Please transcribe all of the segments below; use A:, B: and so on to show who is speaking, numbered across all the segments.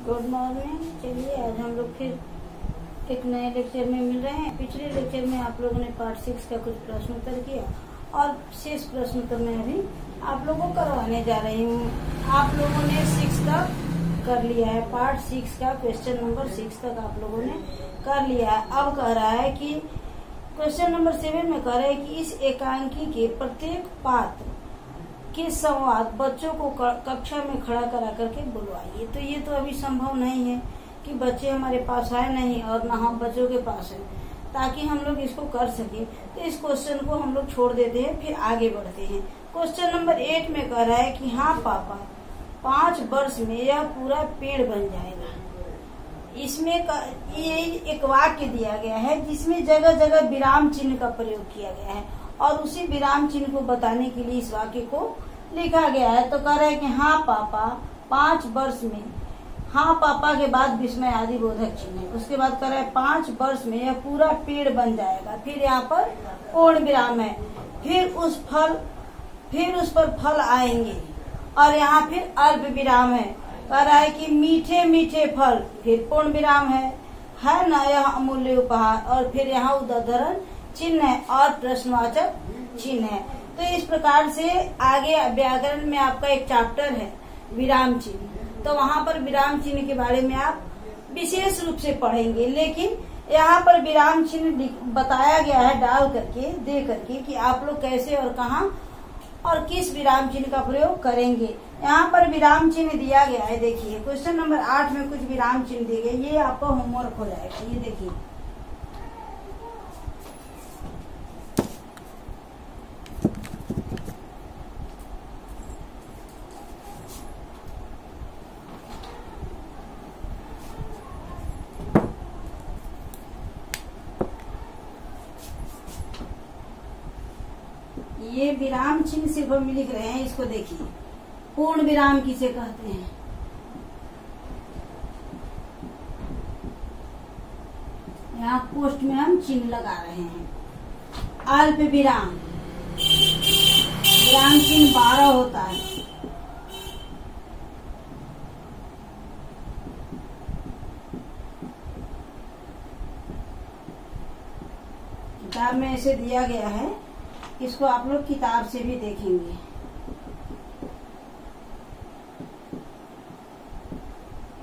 A: Good morning. चलिए आज हम लोग फिर एक नए लेक्चर में मिल रहे हैं। पिछले लेक्चर में आप लोगों ने पार्ट 6 का कुछ प्रश्न उत्तर किया और शेष प्रश्न उत्तर मैं अभी आप लोगों को करवाने जा रही हूँ। आप लोगों ने 6 तक कर लिया है, पार्ट 6 का क्वेश्चन नंबर 6 तक आप लोगों ने कर लिया है। अब कह रहा है कि क्वेश्चन नंबर 7 में कह रहा है कि इस एकांकी के प्रत्येक पात्र के संवाद बच्चों को कक्षा में खड़ा करा करके बुलवाइए। तो ये तो अभी संभव नहीं है कि बच्चे हमारे पास आए नहीं और न हम बच्चों के पास है, ताकि हम लोग इसको कर सके। तो इस क्वेश्चन को हम लोग छोड़ देते हैं, फिर आगे बढ़ते हैं। क्वेश्चन नंबर 8 में कह रहा है कि हाँ पापा 5 वर्ष में यह पूरा पेड़ बन जाएगा। इसमें ये एक वाक्य दिया गया है जिसमें जगह जगह विराम चिन्ह का प्रयोग किया गया है और उसी विराम चिन्ह को बताने के लिए इस वाक्य को लिखा गया है। तो कह रहा है कि हाँ पापा 5 वर्ष में, हाँ पापा के बाद विस्मय आदि बोधक चिन्ह है। उसके बाद कह रहा है 5 वर्ष में यह पूरा पेड़ बन जाएगा। फिर यहाँ पर पूर्ण विराम है, फिर उस पर फल आएंगे और यहाँ फिर अल्प विराम है। कह रहा है कि मीठे मीठे फल, फिर पूर्ण विराम है न यह अमूल्य उपहार, और फिर यहाँ उदाहरण चिन्ह है और प्रश्नवाचक चिन्ह है। तो इस प्रकार से आगे व्याकरण में आपका एक चैप्टर है विराम चिन्ह, तो वहाँ पर विराम चिन्ह के बारे में आप विशेष रूप से पढ़ेंगे। लेकिन यहाँ पर विराम चिन्ह बताया गया है डाल करके, दे करके कि आप लोग कैसे और कहाँ और किस विराम चिन्ह का प्रयोग करेंगे। यहाँ पर विराम चिन्ह दिया गया है। देखिए क्वेश्चन नंबर 8 में कुछ विराम चिन्ह दिए गए, ये आपका होमवर्क हो जाएगा। ये देखिए ये विराम चिन्ह सिर्फ हम लिख रहे हैं, इसको देखिए। पूर्ण विराम किसे कहते हैं? यहाँ पोस्ट में हम चिन्ह लगा रहे हैं। अल्प विराम, विराम चिन्ह 12 होता है। किताब में ऐसे दिया गया है, इसको आप लोग किताब से भी देखेंगे।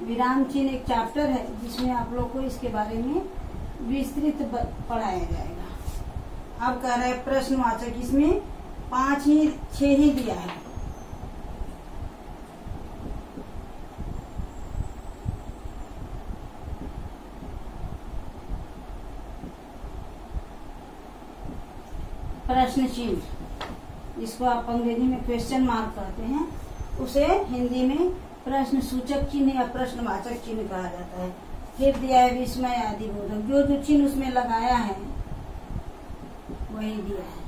A: विराम चिन्ह एक चैप्टर है जिसमें आप लोग को इसके बारे में विस्तृत पढ़ाया जाएगा। अब कह रहा है प्रश्नवाचक, इसमें 6 ही दिया है। प्रश्न चिन्ह, जिसको आप अंग्रेजी में क्वेश्चन मार्क कहते हैं, उसे हिंदी में प्रश्न सूचक चिन्ह या प्रश्नवाचक चिन्ह कहा जाता है। फिर दिया है विस्मय आदि बोधक, जो चिन्ह उसमें लगाया है वही दिया है।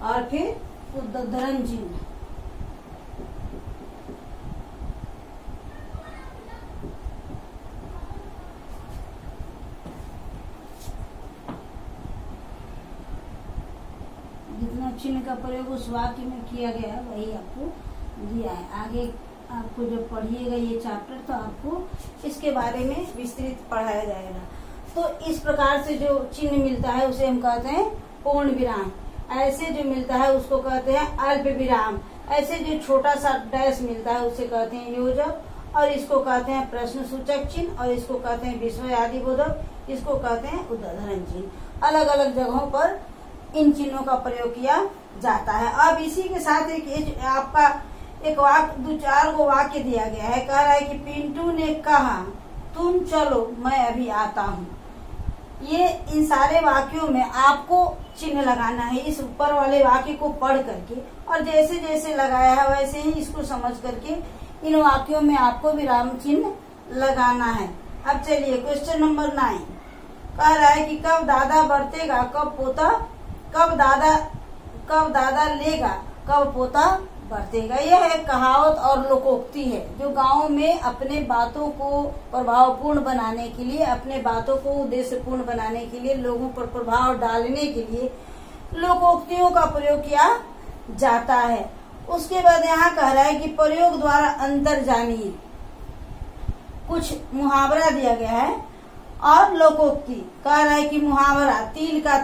A: और फिर उद्धरण चिन्ह, जितना चिन्ह का प्रयोग उस वाक्य में किया गया है वही आपको दिया है। आगे आपको जब पढ़िएगा ये चैप्टर तो आपको इसके बारे में विस्तृत पढ़ाया जाएगा। तो इस प्रकार से जो चिन्ह मिलता है उसे हम कहते हैं पूर्ण विराम। ऐसे जो मिलता है उसको कहते हैं अल्प विराम। ऐसे जो छोटा सा डैश मिलता है उसे कहते हैं योजक, और इसको कहते हैं प्रश्न सूचक चिन्ह, और इसको कहते हैं विस्मय आदि बोधक, इसको कहते हैं उदाहरण चिन्ह। अलग अलग जगहों पर इन चिन्हों का प्रयोग किया जाता है। अब इसी के साथ एक आपका एक वाक्य, 2-4 गो वाक्य दिया गया है। कह रहा है कि पिंटू ने कहा तुम चलो मैं अभी आता हूँ। ये इन सारे वाक्यों में आपको चिन्ह लगाना है, इस ऊपर वाले वाक्य को पढ़ करके, और जैसे जैसे लगाया है वैसे ही इसको समझ करके इन वाक्यों में आपको विराम चिन्ह लगाना है। अब चलिए क्वेश्चन नंबर 9 कह रहा है कि कब दादा बरतेगा कब पोता, कब दादा लेगा कब पोता बरतेगा। यह है कहावत और लोकोक्ति है जो गांव में अपने बातों को प्रभावपूर्ण बनाने के लिए, अपने बातों को उद्देश्यपूर्ण बनाने के लिए, लोगों पर प्रभाव डालने के लिए लोकोक्तियों का प्रयोग किया जाता है। उसके बाद यहाँ कह रहा है कि प्रयोग द्वारा अंतर जानिए। कुछ मुहावरा दिया गया है और लोकोक्ति कह रहा है कि मुहावरा तिल का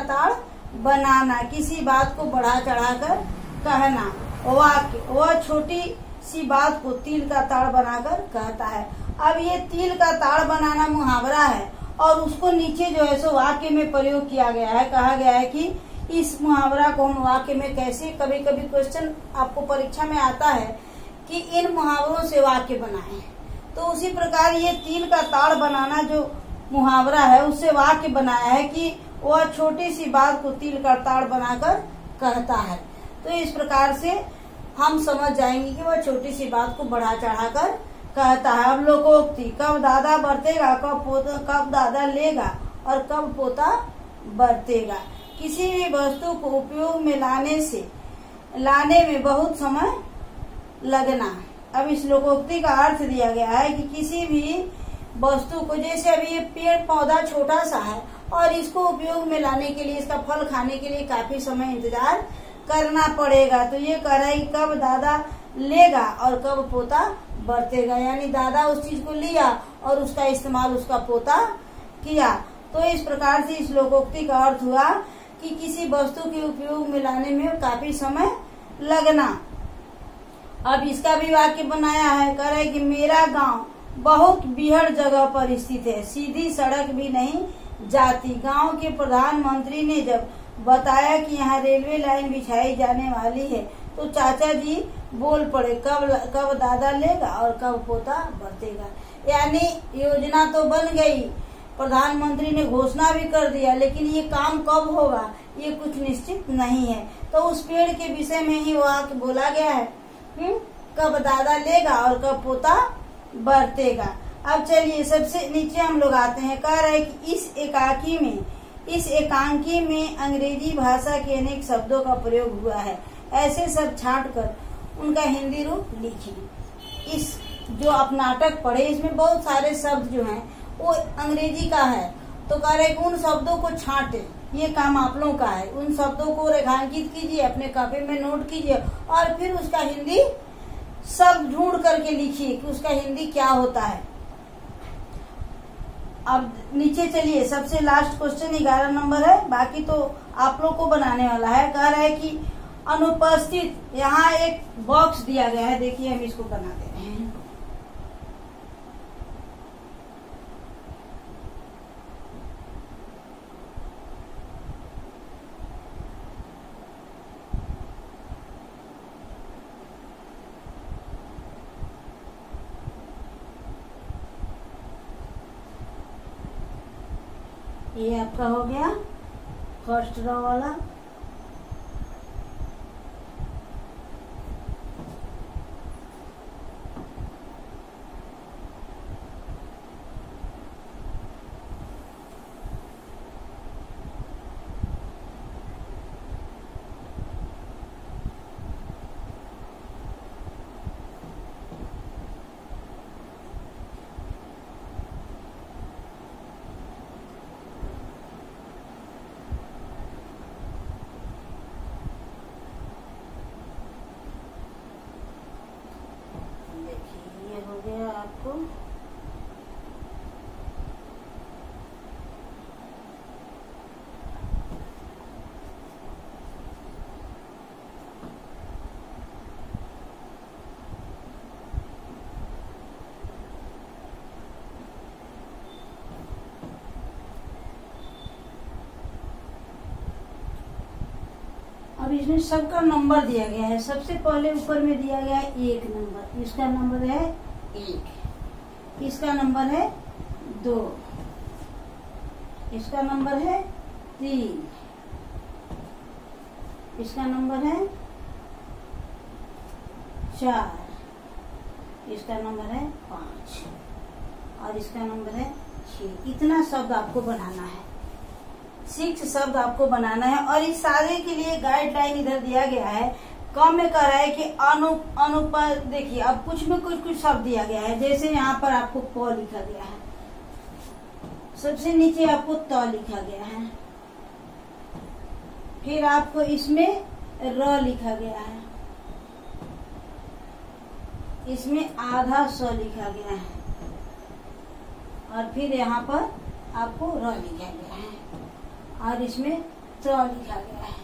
A: ताड़ बनाना, किसी बात को बढ़ा चढ़ाकर कहना। वाक्य, वह छोटी सी बात को तिल का ताड़ बनाकर कहता है। अब ये तिल का ताड़ बनाना मुहावरा है और उसको नीचे जो है सो वाक्य में प्रयोग किया गया है। कहा गया है कि इस मुहावरा को हम वाक्य में कैसे, कभी कभी क्वेश्चन आपको परीक्षा में आता है कि इन मुहावरों से वाक्य बनाएं, तो उसी प्रकार ये तिल का ताड़ बनाना जो मुहावरा है उससे वाक्य बनाया है कि वह छोटी सी बात को तिल का ताड़ बनाकर कहता है। तो इस प्रकार से हम समझ जाएंगे कि वह छोटी सी बात को बढ़ा चढ़ाकर कहता है। अब लोकोक्ति, कब दादा बरतेगा, कब दादा लेगा और कब पोता बरतेगा। किसी भी वस्तु को उपयोग में लाने में बहुत समय लगना। अब इस लोकोक्ति का अर्थ दिया गया है कि किसी भी वस्तु को, जैसे अभी ये पेड़ पौधा छोटा सा है और इसको उपयोग में लाने के लिए, इसका फल खाने के लिए काफी समय इंतजार करना पड़ेगा। तो ये कह रहा है कि कब दादा लेगा और कब पोता बरतेगा, यानी दादा उस चीज को लिया और उसका इस्तेमाल उसका पोता किया। तो इस प्रकार से इस लोकोक्ति का अर्थ हुआ कि किसी वस्तु के उपयोग में लाने में काफी समय लगना। अब इसका भी वाक्य बनाया है, कह रहे कि मेरा गांव बहुत बिहड़ जगह पर स्थित है, सीधी सड़क भी नहीं जाती। गांव के प्रधानमंत्री ने जब बताया कि यहाँ रेलवे लाइन बिछाई जाने वाली है तो चाचा जी बोल पड़े, कब दादा लेगा और कब पोता बरतेगा। यानी योजना तो बन गई, प्रधानमंत्री ने घोषणा भी कर दिया, लेकिन ये काम कब होगा ये कुछ निश्चित नहीं है। तो उस पेड़ के विषय में ही वाक्य बोला गया है, कब दादा लेगा और कब पोता बरतेगा। अब चलिए सबसे नीचे हम लोग आते हैं। कह रहे हैं कि इस एकांकी में अंग्रेजी भाषा के अनेक शब्दों का प्रयोग हुआ है, ऐसे सब छांट कर उनका हिंदी रूप लिखिए। इस जो आप नाटक पढ़े इसमें बहुत सारे शब्द जो हैं वो अंग्रेजी का है, तो कह रहे कि उन शब्दों को छांटे, ये काम आप लोगों का है। उन शब्दों को रेखांकित कीजिए, अपने कॉपी में नोट कीजिए और फिर उसका हिंदी शब्द ढूंढ करके लिखिए कि उसका हिंदी क्या होता है। अब नीचे चलिए, सबसे लास्ट क्वेश्चन 11 नंबर है, बाकी तो आप लोग को बनाने वाला है। कह रहा है कि अनुपस्थित, यहाँ एक बॉक्स दिया गया है, देखिए हम इसको बना दे रहे हैं। ये आपका हो गया फर्स्ट रो वाला। हो गया आपको अब इसमें सबका नंबर दिया गया है। सबसे पहले ऊपर में दिया गया है 1 नंबर, इसका नंबर है 1, इसका नंबर है 2, इसका नंबर है 3, इसका नंबर है 4, इसका नंबर है 5 और इसका नंबर है 6। इतना शब्द आपको बनाना है, 6 शब्द आपको बनाना है। और इस सारे के लिए गाइडलाइन इधर दिया गया है, क में कह रहा है कि देखिए अब कुछ में कुछ शब्द दिया गया है। जैसे यहाँ पर आपको प लिखा गया है, सबसे नीचे आपको त लिखा गया है, फिर आपको इसमें र लिखा गया है, इसमें आधा स लिखा गया है, और फिर यहाँ पर आपको र लिखा गया है, और इसमें त्र लिखा गया है।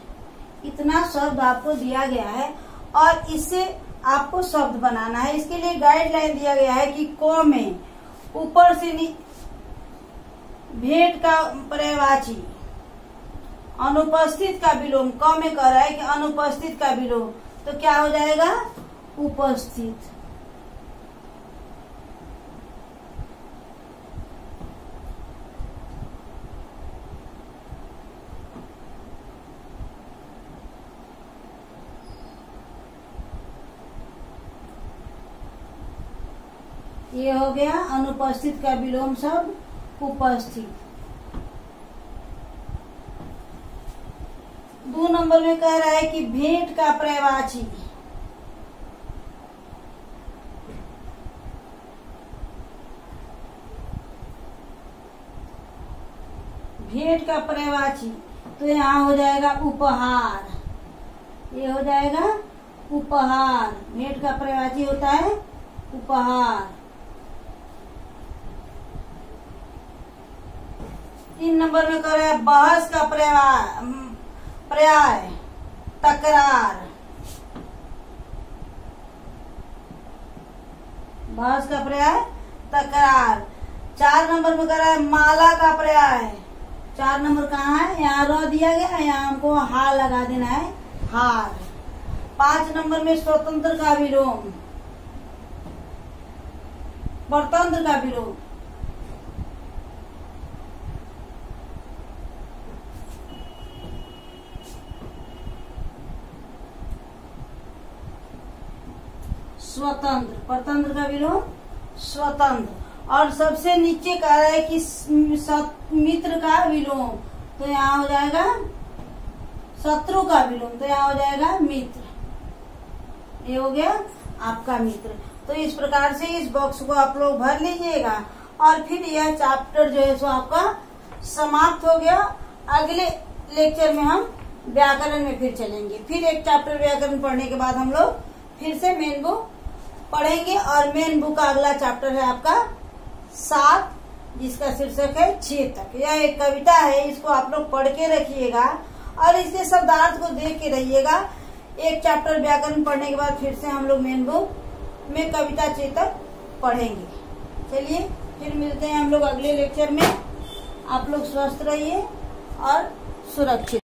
A: इतना शब्द आपको दिया गया है और इससे आपको शब्द बनाना है। इसके लिए गाइडलाइन दिया गया है कि क में ऊपर से भेंट का पर्यायवाची, अनुपस्थित का विलोम, क में कह रहा है कि अनुपस्थित का विलोम, तो क्या हो जाएगा? उपस्थित। ये हो गया अनुपस्थित का विलोम शब्द उपस्थित। 2 नंबर में कह रहा है कि भेंट का पर्यायवाची, भेंट का पर्यायवाची, तो यहाँ हो जाएगा उपहार। ये हो जाएगा उपहार। भेंट का पर्यायवाची होता है उपहार। 3 नंबर में कह रहा है बहस का पर्याय तकरार। बहस का पर्याय तकरार। 4 नंबर में कह रहा है माला का पर्याय। 4 नंबर कहाँ है? यहाँ र दिया गया है, यहाँ हमको हा लगा देना है, हार। 5 नंबर में स्वतंत्र का विलोम, परतंत्र का विलोम। स्वतंत्र, परतंत्र का विलोम स्वतंत्र। और सबसे नीचे कह रहा है कि मित्र का विलोम, तो यहाँ हो जाएगा शत्रु का विलोम, तो यहाँ हो जाएगा मित्र। ये हो गया आपका मित्र। तो इस प्रकार से इस बॉक्स को आप लोग भर लीजिएगा और फिर यह चैप्टर जो है सो आपका समाप्त हो गया। अगले लेक्चर में हम व्याकरण में फिर चलेंगे। फिर एक चैप्टर व्याकरण पढ़ने के बाद हम लोग फिर से मेन बुक पढ़ेंगे, और मेन बुक का अगला चैप्टर है आपका 7, जिसका शीर्षक है चेतक। यह एक कविता है, इसको आप लोग पढ़ के रखिएगा और इसके शब्दार्थ को देख के रहिएगा। एक चैप्टर व्याकरण पढ़ने के बाद फिर से हम लोग मेन बुक में कविता चेतक पढ़ेंगे। चलिए फिर मिलते हैं हम लोग अगले लेक्चर में। आप लोग स्वस्थ रहिए और सुरक्षित।